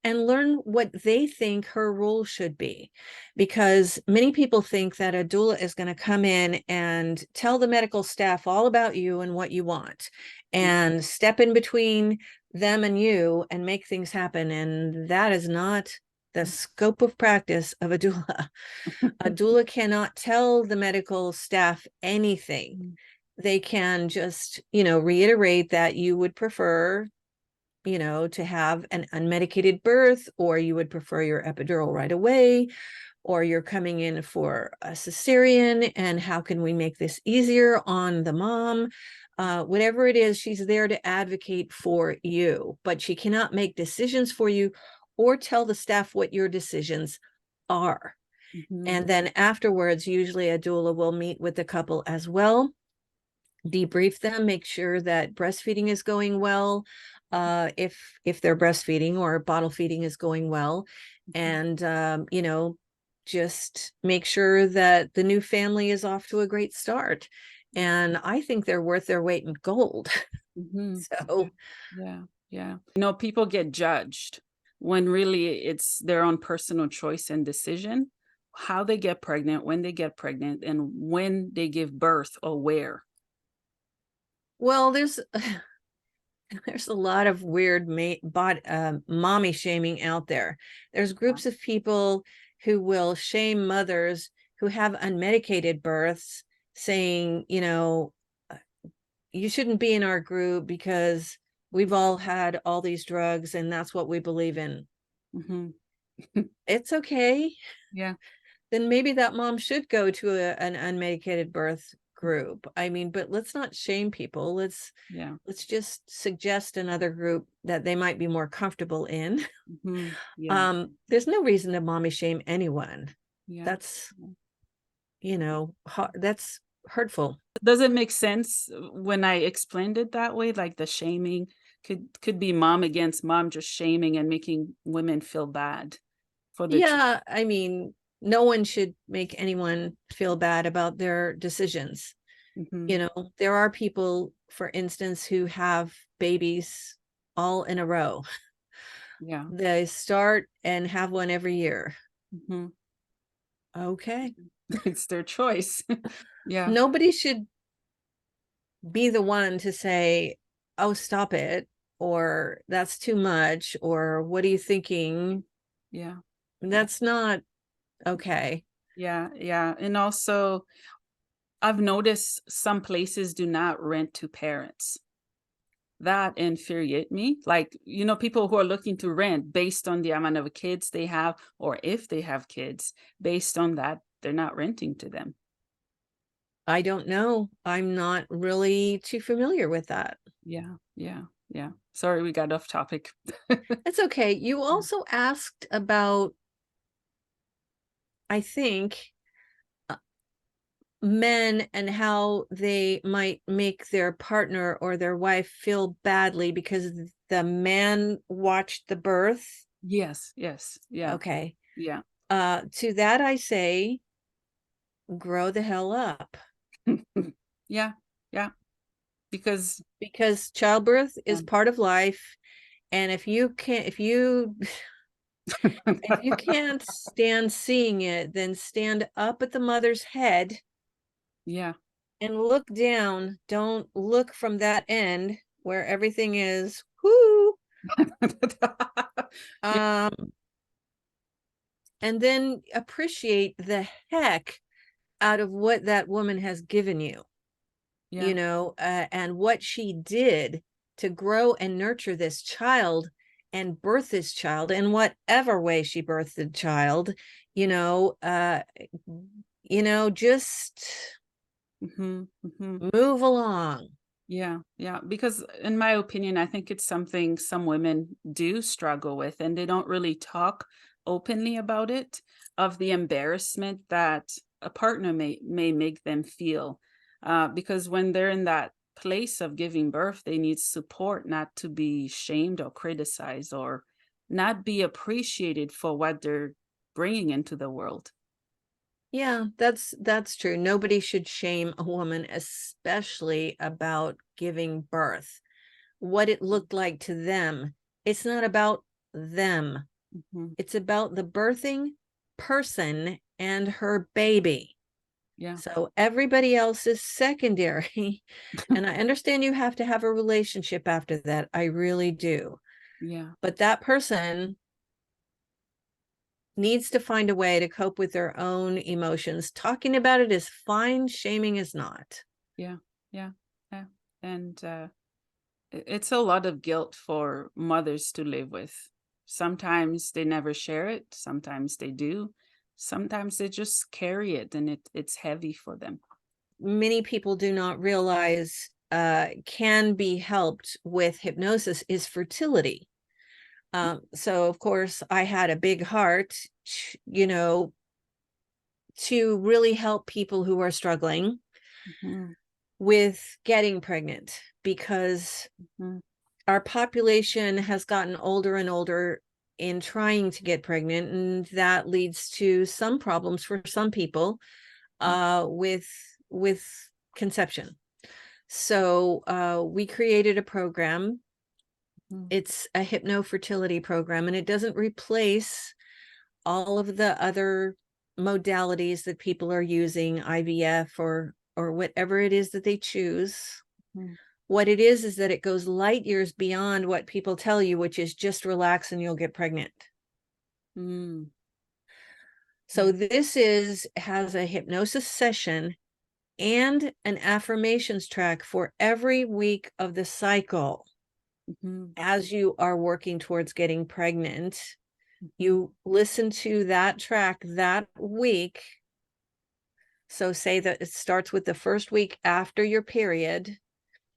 and learn what they think her role should be. Because many people think that a doula is going to come in and tell the medical staff all about you and what you want mhm, and step in between them and you and make things happen. And that is not the scope of practice of a doula. A doula cannot tell the medical staff anything. mhm, They can just, reiterate that you would prefer, to have an unmedicated birth, or you would prefer your epidural right away, or you're coming in for a cesarean, and how can we make this easier on the mom? Whatever it is, she's there to advocate for you, but she cannot make decisions for you or tell the staff what your decisions are. mhm, And then afterwards, usually a doula will meet with the couple as well, debrief them, make sure that breastfeeding is going well, if they're breastfeeding, or bottle feeding is going well, mhm, and just make sure that the new family is off to a great start. And I think they're worth their weight in gold. mhm. Yeah, So yeah, yeah. People get judged when really it's their own personal choice and decision, how they get pregnant, when they get pregnant, and when they give birth or where. well, there's a lot of weird mommy shaming out there. There's Yeah. groups of people who will shame mothers who have unmedicated births, saying, you shouldn't be in our group because we've all had all these drugs and that's what we believe in. Mhm. It's okay. Yeah, Then maybe that mom should go to an unmedicated birth group. I mean, but let's not shame people. yeah. Let's just suggest another group that they might be more comfortable in. Mhm. Yeah, There's no reason to mommy shame anyone. yeah. That's, that's hurtful. Does it make sense when I explained it that way? Like the shaming could be mom against mom, just shaming and making women feel bad for the Yeah, I mean, no one should make anyone feel bad about their decisions. Mhm. There are people, for instance, who have babies all in a row. Yeah. They start and have one every year. Mhm. Okay. It's their choice. Yeah, Nobody should be the one to say, oh, stop it, or that's too much, or what are you thinking? yeah, yeah, That's not okay. yeah, yeah. And also, I've noticed some places do not rent to parents. That infuriate me. Like, people who are looking to rent based on the amount of kids they have, or if they have kids, based on that, they're not renting to them. I don't know. I'm not really too familiar with that. Yeah, yeah, yeah. Sorry, we got off topic. It's okay. You also asked about, I think, uh, men and how they might make their partner or their wife feel badly because the man watched the birth. Yes, yes, yeah, Okay. yeah. To that I say, grow the hell up, Yeah, yeah, because because childbirth yeah, is part of life. And if you can't stand seeing it, then stand up at the mother's head Yeah. and look down. Don't look from that end where everything is. Whoo. Yeah. Um, and then appreciate the heck out of what that woman has given you, Yeah. and what she did to grow and nurture this child and birth this child in whatever way she birthed the child, you know, uh, just Hmm. Hmm. move along. Yeah, yeah. Because in my opinion, I think it's something some women do struggle with, and they don't really talk openly about it, of the embarrassment that a partner may make them feel. Because when they're in that place of giving birth, they need support, not to be shamed or criticized, or not be appreciated for what they're bringing into the world. Yeah, that's true. Nobody should shame a woman, especially about giving birth. What it looked like to them. It's not about them. Hmm. It's about the birthing person and her baby. Yeah, So everybody else is secondary. And I understand you have to have a relationship after that. I really do. yeah, But that person needs to find a way to cope with their own emotions. Talking about it is fine, shaming is not. yeah, yeah, yeah. And it's a lot of guilt for mothers to live with. Sometimes they never share it, sometimes they do. Sometimes they just carry it, and it's heavy for them. Many people do not realize can be helped with hypnosis is fertility. So of course I had a big heart, you know, to really help people who are struggling Mhm, with getting pregnant, because mhm, our population has gotten older and older in trying to get pregnant, and that leads to some problems for some people with conception. So we created a program. mhm, It's a hypnofertility program, and it doesn't replace all of the other modalities that people are using, IVF or whatever it is that they choose. mhm, What it is that it goes light years beyond what people tell you, which is just relax and you'll get pregnant. mm. So Yeah. this is has a hypnosis session and an affirmations track for every week of the cycle. Mhm, As you are working towards getting pregnant, mhm, you listen to that track that week. So say that it starts with the first week after your period,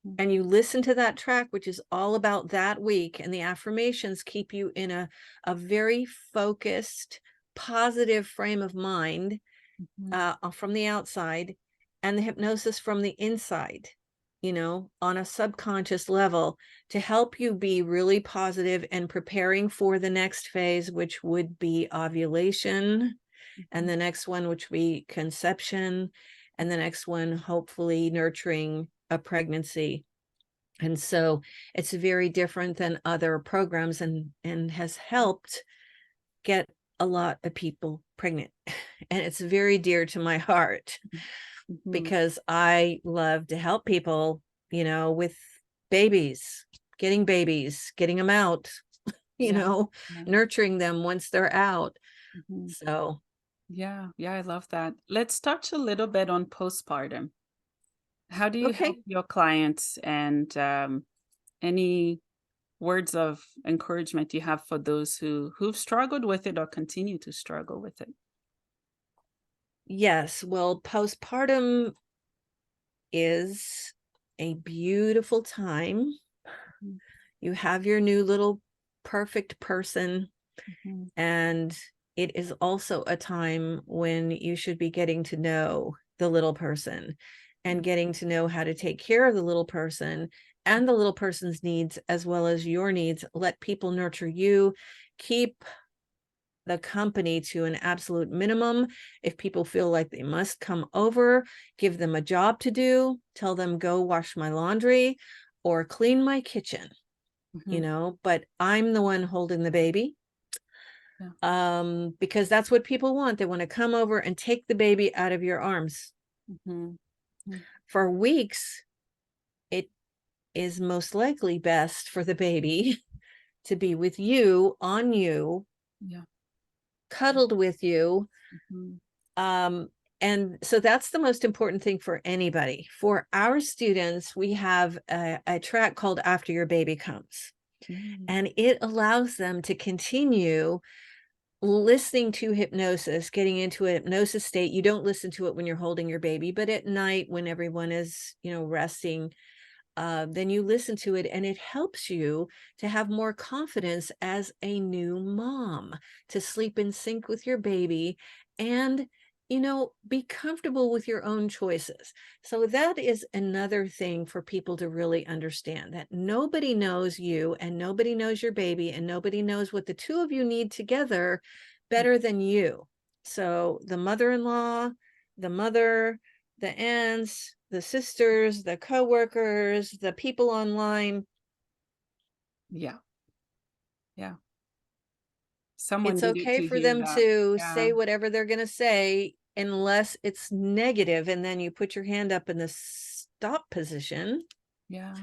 mhm, and you listen to that track, which is all about that week. And the affirmations keep you in a very focused, positive frame of mind mhm, from the outside, and the hypnosis from the inside, on a subconscious level, to help you be really positive and preparing for the next phase, which would be ovulation, and mhm, the next one, which would be conception, and the next one, hopefully nurturing a pregnancy. And so it's very different than other programs, and has helped get a lot of people pregnant. And it's very dear to my heart mhm. because I love to help people, with babies, getting them out, Yeah, yeah, nurturing them once they're out. mhm. So, Yeah, yeah, I love that. Let's touch a little bit on postpartum. How do you help okay. your clients, and any words of encouragement you have for those who've struggled with it or continue to struggle with it? Yes. Well, postpartum is a beautiful time. Mhm, You have your new little perfect person, mhm, and it is also a time when you should be getting to know the little person and getting to know how to take care of the little person and the little person's needs as well as your needs. Let people nurture you. Keep the company to an absolute minimum. If people feel like they must come over, give them a job to do. Tell them, go wash my laundry or clean my kitchen. Mhm. but I'm the one holding the baby. Yeah. Because that's what people want. They want to come over and take the baby out of your arms. Mhm. Mm. For weeks, it is most likely best for the baby to be with you, on you, Yeah. cuddled with you. Mhm. Um, and so that's the most important thing for anybody. For our students, we have a track called After Your Baby Comes, Mm. and it allows them to continue listening to hypnosis, getting into a hypnosis state. You don't listen to it when you're holding your baby, but at night when everyone is, resting, then you listen to it, and it helps you to have more confidence as a new mom, to sleep in sync with your baby, and be comfortable with your own choices. So that is another thing for people to really understand, that nobody knows you and nobody knows your baby and nobody knows what the two of you need together better than you. So the mother-in-law, the mother, the aunts, the sisters, the coworkers, the people online. Yeah. Yeah. Someone It's needed okay to for hear them that. to Yeah. say whatever they're going to say, unless it's negative, and then you put your hand up in the stop position Yeah.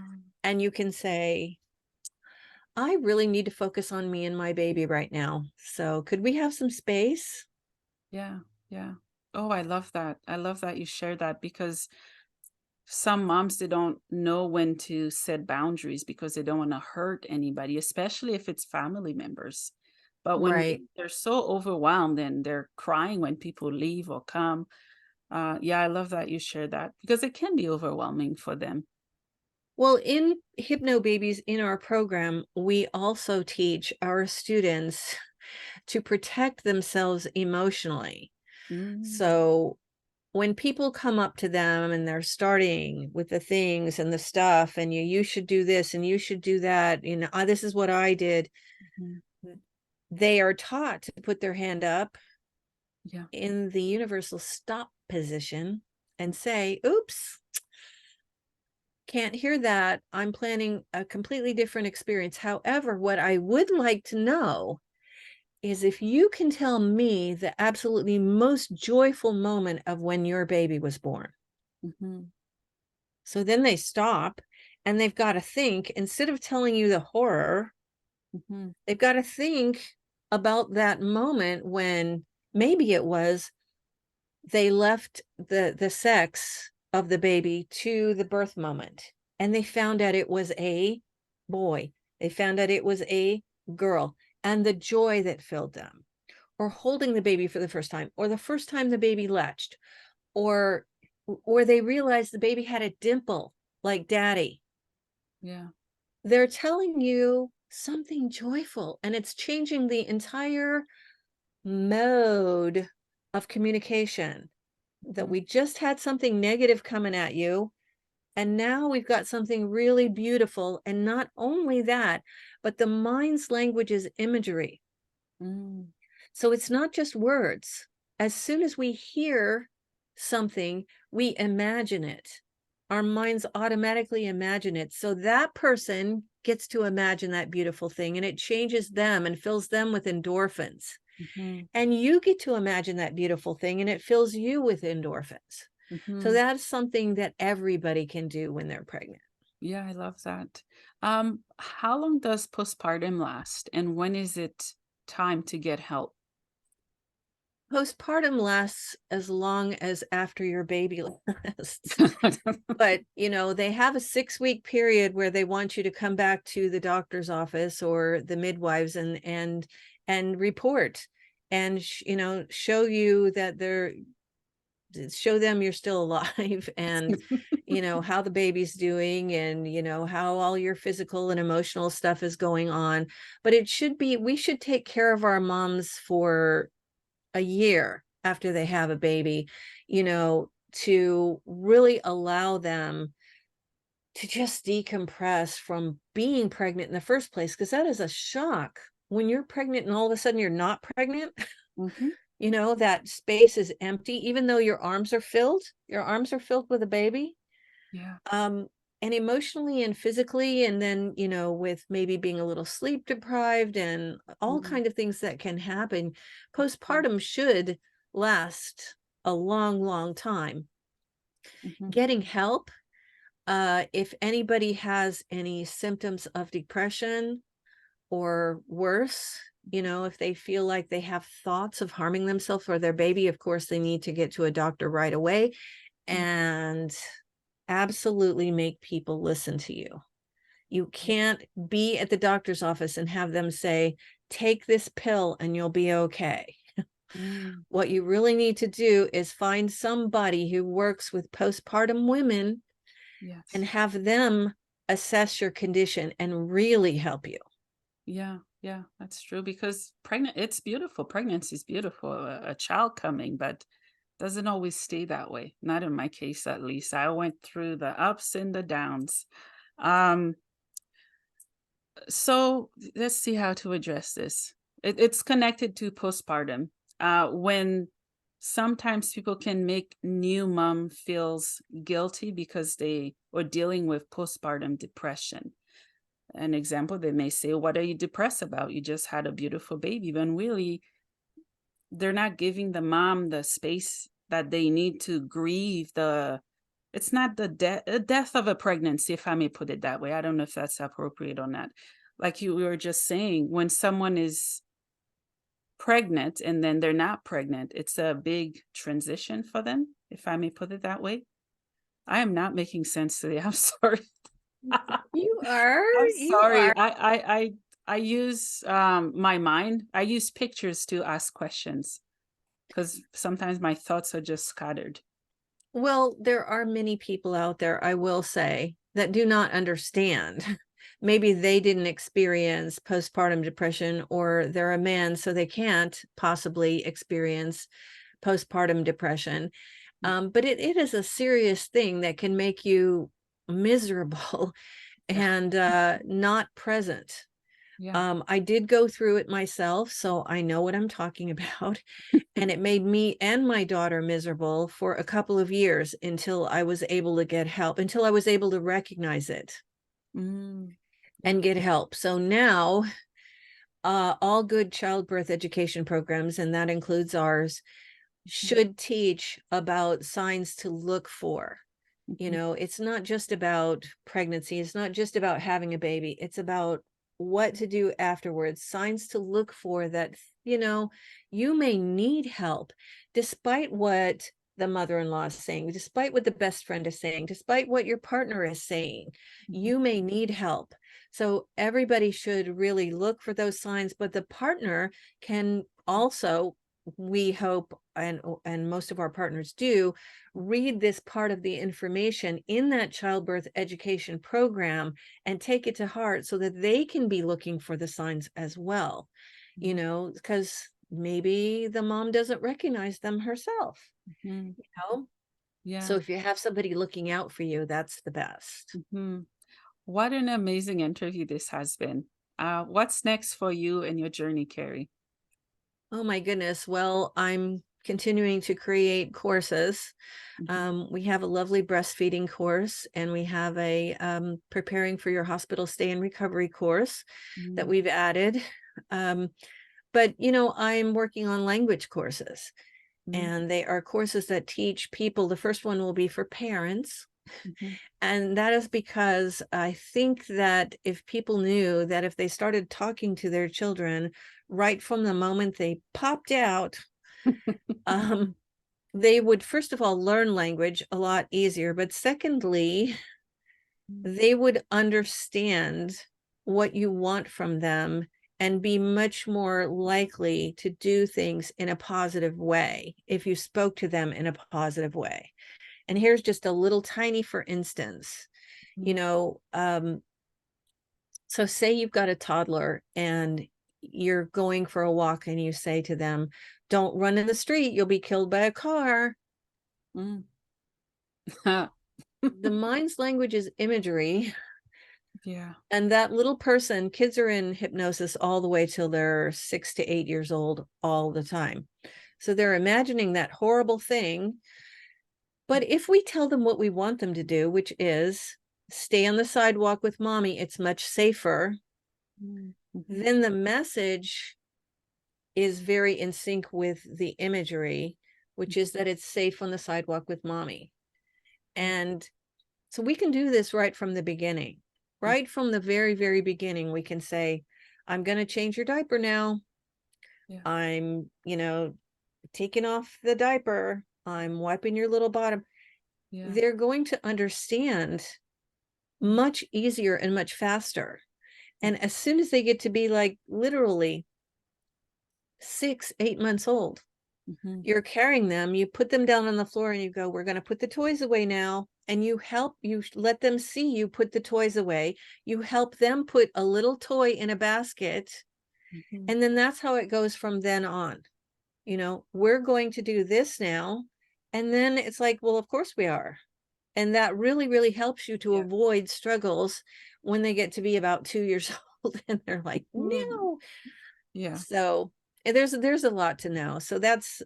and you can say, I really need to focus on me and my baby right now. So could we have some space? Yeah. Yeah. Oh, I love that. I love that you share that because some moms, they don't know when to set boundaries because they don't want to hurt anybody, especially if it's family members. But when Right. they're so overwhelmed and they're crying when people leave or come, yeah, I love that you share that because it can be overwhelming for them. Well, in Hypnobabies, in our program, we also teach our students to protect themselves emotionally. Mm, So when people come up to them and they're starting with the things and the stuff, and you should do this and you should do that, this is what I did, mhm. they are taught to put their hand up Yeah. in the universal stop position and say, oops, can't hear that. I'm planning a completely different experience. However, what I would like to know is if you can tell me the absolutely most joyful moment of when your baby was born. Mhm. So then they stop and they've got to think, instead of telling you the horror, Mhm. they've got to think about that moment when maybe it was they left the sex of the baby to the birth moment and they found out it was a boy. They found out it was a girl, and the joy that filled them, or holding the baby for the first time, or the first time the baby latched, or they realized the baby had a dimple like daddy. Yeah. They're telling you something joyful, and it's changing the entire mode of communication. That Mhm. we just had something negative coming at you, and now we've got something really beautiful. And not only that, but the mind's language is imagery. Mm. So it's not just words. As soon as we hear something, we imagine it. Our minds automatically imagine it. So that person gets to imagine that beautiful thing, and it changes them and fills them with endorphins. Mhm. And you get to imagine that beautiful thing, and it fills you with endorphins. So Mhm. that's something that everybody can do when they're pregnant. Yeah, I love that. How long does postpartum last, and when is it time to get help? Postpartum lasts as long as after your baby lasts. But, they have a 6-week period where they want you to come back to the doctor's office or the midwives and report, and show you that they're show them you're still alive, and how the baby's doing, and how all your physical and emotional stuff is going on. But we should take care of our moms for a year after they have a baby, to really allow them to just decompress from being pregnant in the first place, because that is a shock when you're pregnant and all of a sudden you're not pregnant. Mhm. That space is empty, even though your arms are filled with a baby. Yeah. and emotionally and physically, and then, you know, with maybe being a little sleep deprived and all Mm, kind of things that can happen, mm, postpartum should last a long, long time. mhm, Getting help, if anybody has any symptoms of depression or worse, you know, if they feel like they have thoughts of harming themselves or their baby, of course, they need to get to a doctor right away mm, and absolutely make people listen to you. You can't be at the doctor's office and have them say, take this pill and you'll be okay. mm. What you really need to do is find somebody who works with postpartum women and Yes. have them assess your condition and really help you. Yeah, yeah, that's true because it's beautiful. Pregnancy is beautiful, a child coming, but doesn't always stay that way. Not in my case, at least. I went through the ups and the downs. Um, so let's see how to address this. It's connected to postpartum. When sometimes people can make new mom feels guilty because they are dealing with postpartum depression. An example, they may say, "What are you depressed about? You just had a beautiful baby." When really, they're not giving the mom the space that they need to grieve the it's not the death of a pregnancy, if I may put it that way. I don't know if that's appropriate or not. Like you were just saying, when someone is pregnant and then they're not pregnant, it's a big transition for them, if I may put it that way. I am not making sense today. I'm sorry. You are, I'm you sorry. are. I use my mind. I use pictures to ask questions because sometimes my thoughts are just scattered. Well, there are many people out there, I will say, that do not understand. Maybe they didn't experience postpartum depression, or they're a man, so they can't possibly experience postpartum depression. Mm, But it is a serious thing that can make you miserable yeah, and not present. yeah. I did go through it myself, so I know what I'm talking about. And it made me and my daughter miserable for a couple of years until I was able to get help, until I was able to recognize it Mm, yeah. and get help. So now, all good childbirth education programs, and that includes ours, Mhm, should teach about signs to look for. You mhm, know, it's not just about pregnancy, it's not just about having a baby, it's about what to do afterwards, signs to look for that, you know, you may need help despite what the mother-in-law is saying, despite what the best friend is saying, despite what your partner is saying, mhm, you may need help. So everybody should really look for those signs, but the partner can also, we hope, and most of our partners do, read this part of the information in that childbirth education program and take it to heart so that they can be looking for the signs as well, you mhm, know, because maybe the mom doesn't recognize them herself, mhm. you know. So Yeah. if you have somebody looking out for you, that's the best. Mhm. What an amazing interview this has been. What's next for you and your journey, Carrie? Oh my goodness. Well, I'm continuing to create courses. Mhm, We have a lovely breastfeeding course, and we have a preparing for your hospital stay and recovery course that mm, we've added. Um, but, you know, I'm working on language courses, mm, and they are courses that teach people. The first one will be for parents. mhm. And that is because I think that if people knew that if they started talking to their children right from the moment they popped out, um, they would, first of all, learn language a lot easier. But secondly, they would understand what you want from them and be much more likely to do things in a positive way if you spoke to them in a positive way. And here's just a little tiny for instance, you Mhm, know, so say you've got a toddler and you're going for a walk and you say to them, don't run in the street, you'll be killed by a car. mm. The mind's language is imagery. Yeah. And that little person, kids are in hypnosis all the way till they're 6 to 8 years old all the time. So they're imagining that horrible thing. But if we tell them what we want them to do, which is stay on the sidewalk with mommy, it's much safer, Mhm. then the message is very in sync with the imagery, which is that it's safe on the sidewalk with mommy. And so we can do this right from the beginning. Right from the very, very beginning, we can say, I'm going to change your diaper now. Yeah. I'm, taking off the diaper. I'm wiping your little bottom. Yeah. They're going to understand much easier and much faster. And as soon as they get to be like literally 6, 8 months old, Mhm. you're carrying them, you put them down on the floor and you go, we're going to put the toys away now. And you let them see you put the toys away. You help them put a little toy in a basket. Mhm. And then that's how it goes from then on. We're going to do this now. And then it's like, well, of course we are. And that really, really helps you to Yeah. avoid struggles when they get to be about 2 years old and they're like, Mhm. no. Yeah. So there's a lot to know. So that's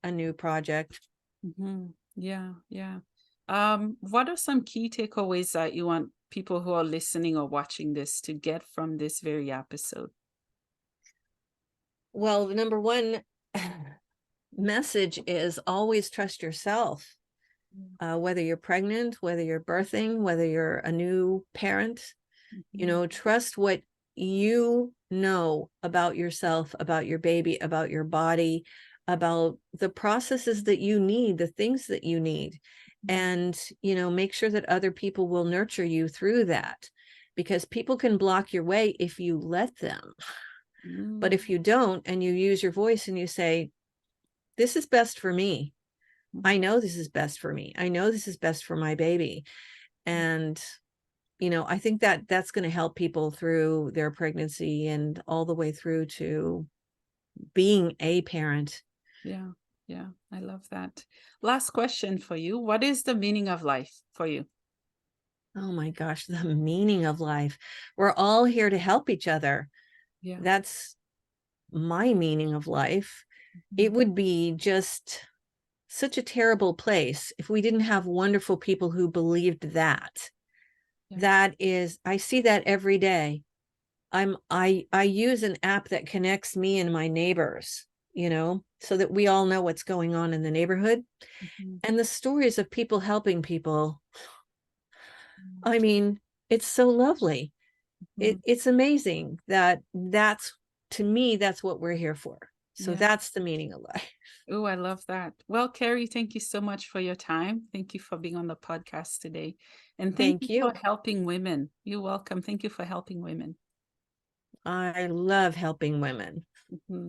a new project. Mhm. Yeah. Yeah. What are some key takeaways that you want people who are listening or watching this to get from this very episode? Well, the number one message is always trust yourself. Whether you're pregnant, whether you're birthing, whether you're a new parent, Mhm. trust what you know about yourself, about your baby, about your body, about the processes that you need, the things that you need. And, make sure that other people will nurture you through that, because people can block your way if you let them. But Mm. if you don't, and you use your voice and you say, this is best for me. I know this is best for me. I know this is best for my baby. And I think that that's going to help people through their pregnancy and all the way through to being a parent. Yeah. Yeah. I love that. Last question for you. What is the meaning of life for you? Oh my gosh, the meaning of life. We're all here to help each other. Yeah. That's my meaning of life. It Mhm. would be just such a terrible place if we didn't have wonderful people who believed that. Yeah. That is, I see that every day. I use an app that connects me and my neighbors, so that we all know what's going on in the neighborhood. Mhm. And the stories of people helping people, Mhm. I mean, it's so lovely. Mhm. It's amazing that's, to me, that's what we're here for. So Yeah. that's the meaning of life. Oh, I love that. Well, Kerry, thank you so much for your time. Thank you for being on the podcast today. And thank Thank you for you. helping women. You're welcome. Thank you for helping women. I love helping women. Mhm.